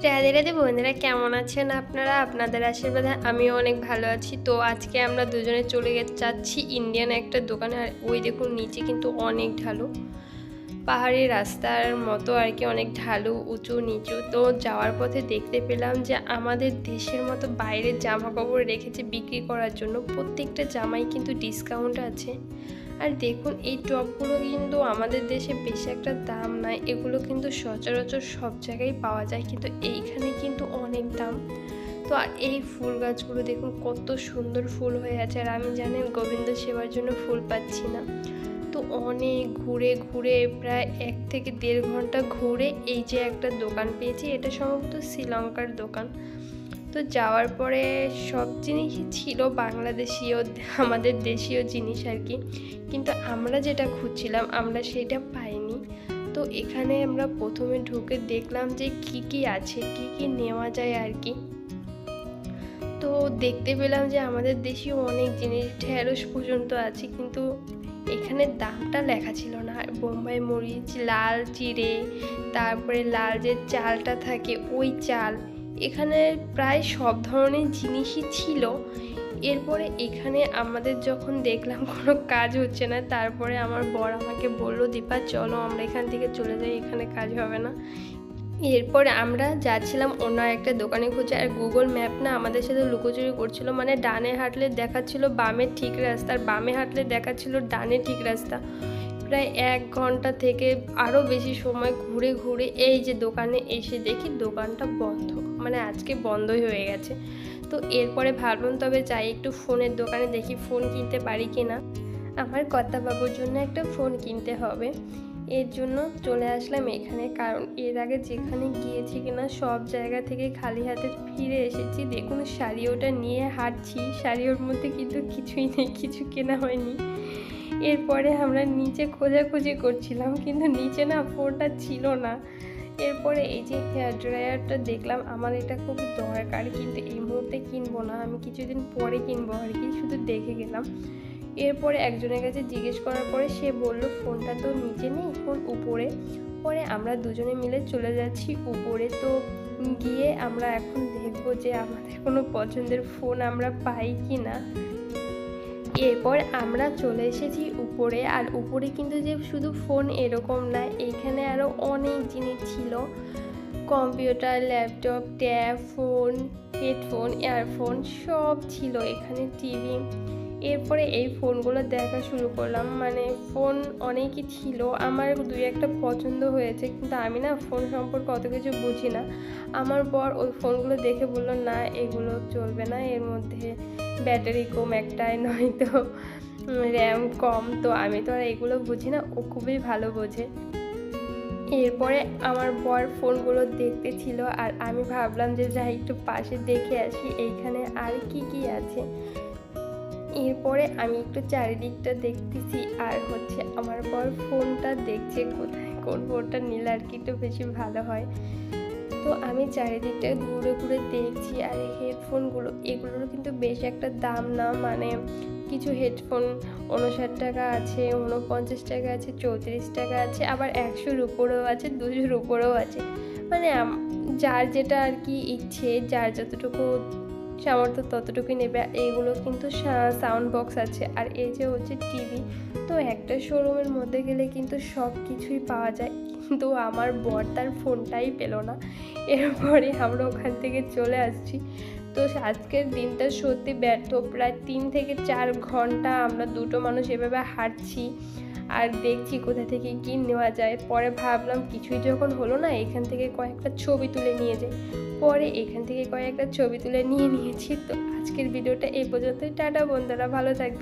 রাধে রাধে বন্ধুরা, কেমন আছেন আপনারা? আপনাদের আশীর্বাদে আমিও অনেক ভালো আছি। তো আজকে আমরা দুজনে চলে যাচ্ছি ইন্ডিয়ান একটা দোকানে। আর ওই দেখুন নিচে কিন্তু অনেক ঢালু, পাহাড়ি রাস্তার মতো আর কি, অনেক ঢালু, উঁচু নিচু। তো যাওয়ার পথে দেখতে পেলাম যে আমাদের দেশের মতো বাইরের জামা কাপড় রেখেছে বিক্রি করার জন্য। প্রত্যেকটা জামাই কিন্তু ডিসকাউন্ট আছে। আর দেখুন এই টপগুলো কিন্তু আমাদের দেশে বেশি একটা দাম নাই, এগুলো কিন্তু সচরাচর সব জায়গায় পাওয়া যায়, কিন্তু এইখানে কিন্তু অনেক দাম। তো আর এই ফুল গাছগুলো দেখুন কত সুন্দর ফুল হয়ে আছে। আর আমি জানেন গোবিন্দ সেবার জন্য ফুল পাচ্ছি না, তো অনেক ঘুরে ঘুরে প্রায় 1 থেকে 1.5 ঘন্টা ঘুরে এই যে একটা দোকান পেয়েছি। এটা সম্ভবত শ্রীলঙ্কার দোকান। তো যাওয়ার পরে সব জিনিসই ছিল বাংলাদেশীয়, আমাদের দেশীয় জিনিস আর কি, কিন্তু আমরা যেটা খুঁজছিলাম আমরা সেটা পাইনি। তো এখানে আমরা প্রথমে ঢুকে দেখলাম যে কি কি আছে, কি কি নেওয়া যায় আর কি। তো দেখতে পেলাম যে আমাদের দেশীয় অনেক জিনিস, ঢেঁড়স পর্যন্ত আছে, কিন্তু এখানে দামটা লেখা ছিল না। আর বোম্বাই মরিচ, লাল জিরে, তারপরে লাল যে চালটা থাকে ওই চাল, এখানে প্রায় সব ধরনের জিনিসই ছিল। এরপরে এখানে আমাদের যখন দেখলাম কোনো কাজ হচ্ছে না, তারপরে আমার বর আমাকে বললো, দীপা চলো আমরা এখান থেকে চলে যাই, এখানে কাজ হবে না। এরপরে আমরা যাচ্ছিলাম অন্য একটা দোকানে খুঁজে। আর গুগল ম্যাপ না আমাদের সাথে লুকোচুরি করছিল, মানে ডানে হাঁটলে দেখাচ্ছিল বামের ঠিক রাস্তা, আর বামে হাঁটলে দেখাচ্ছিল ডানে ঠিক রাস্তা। প্রায় 1 ঘন্টা থেকে আরও বেশি সময় ঘুরে ঘুরে এই যে দোকানে এসে দেখি দোকানটা বন্ধ, মানে আজকে বন্ধই হয়ে গেছে। তো এরপরে ভাবলাম তবে যাই একটু ফোনের দোকানে, দেখি ফোন কিনতে পারি কি না। আমার কর্তাবাবুর জন্য একটা ফোন কিনতে হবে, এর জন্য চলে আসলাম এখানে। কারণ এর আগে যেখানে গিয়েছি কিনা সব জায়গা থেকে খালি হাতে ফিরে এসেছি। দেখুন শাড়ি ওটা নিয়ে হাঁটছি, শাড়ির মধ্যে কিন্তু কিছুই নেই, কিছু কেনা হয়নি। এরপরে আমরা নিচে খোঁজাখুঁজি করছিলাম, কিন্তু নিচে না ফোনটা ছিল না। এরপরে এই যে হেয়ার ড্রায়ারটা দেখলাম, আমার এটা খুব দরকার, কিন্তু এই মুহূর্তে কিনবো না, আমি কিছুদিন পরে কিনবো আর কি, শুধু দেখে গেলাম। এরপরে একজনের কাছে জিজ্ঞেস করার পরে সে বলল ফোনটা তো নিচে নেই, ফোন উপরে। পরে আমরা দুজনে মিলে চলে যাচ্ছি উপরে। তো গিয়ে আমরা এখন দেখবো যে আমাদের কোনো পছন্দের ফোন আমরা পাই কি না। এরপর আমরা চলে এসেছি উপরে। আর উপরে কিন্তু যে শুধু ফোন এরকম না, এখানে আরও অনেক জিনিস ছিল, computer, laptop, tab, phone, headphone, earphone সব ছিল এখানে, টিভি। এরপরে এই ফোনগুলো দেখা শুরু করলাম, মানে ফোন অনেকই ছিল, আমার 2-1টা পছন্দ হয়েছে, কিন্তু আমি না ফোন সম্পর্কে অত কিছু বুঝি না। আমার বর ওই ফোনগুলো দেখে বললো না এগুলো চলবে না, এর মধ্যে ব্যাটারি কম একটাই, নয়তো র্যাম কম। তো আমি তো আর এগুলো বুঝি না, ও খুবই ভালো বোঝে। এরপরে আমার বর ফোনগুলো দেখতে ছিল, আর আমি ভাবলাম যে যাই একটু পাশে দেখে আসি এইখানে আর কি কি আছে। এরপরে আমি একটু চারিদিকটা দেখতেছি, আর আমার বর ফোনটা দেখছে কোথায় কোন ফোনটা নিলে আর কি একটু বেশি ভালো হয়। তো আমি চারিদিকটা ঘুরে ঘুরে দেখছি। আর এই হেডফোনগুলো, এগুলোর কিন্তু বেশ একটা দাম না, মানে কিছু হেডফোন 59 টাকা আছে, 49 টাকা আছে, 34 টাকা আছে, আবার 100-র উপরেও আছে, 200-র উপরেও আছে। মানে যার যেটা আর কি ইচ্ছে, যার যতটুকু সামর্থ্য ততটুকুই নেবে। এইগুলো কিন্তু সাউন্ড বক্স আছে। আর এই যে টিভি। তো একটা শোরুমের মধ্যে গেলে কিন্তু সব কিছুই পাওয়া যায়, কিন্তু আমার বর তার ফোনটাই পেল না। এরপরে আমরা ওখান থেকে চলে আসছি। তো আজকের দিনটা সত্যি ব্যর্থ, প্রায় 3 থেকে 4 ঘন্টা আমরা দুটো মানুষ এভাবে হাঁটছি আর দেখছি কোথা থেকে কী নেওয়া যায়। পরে ভাবলাম কিছুই যখন হলো না, এখান থেকে কয়েকটা ছবি তুলে নিয়ে যাই। পরে এখান থেকে কয়েকটা ছবি তুলে নিয়েছি। তো আজকের ভিডিওটা এই পর্যন্তই। টাটা বন্ধুরা, ভালো থাকবে।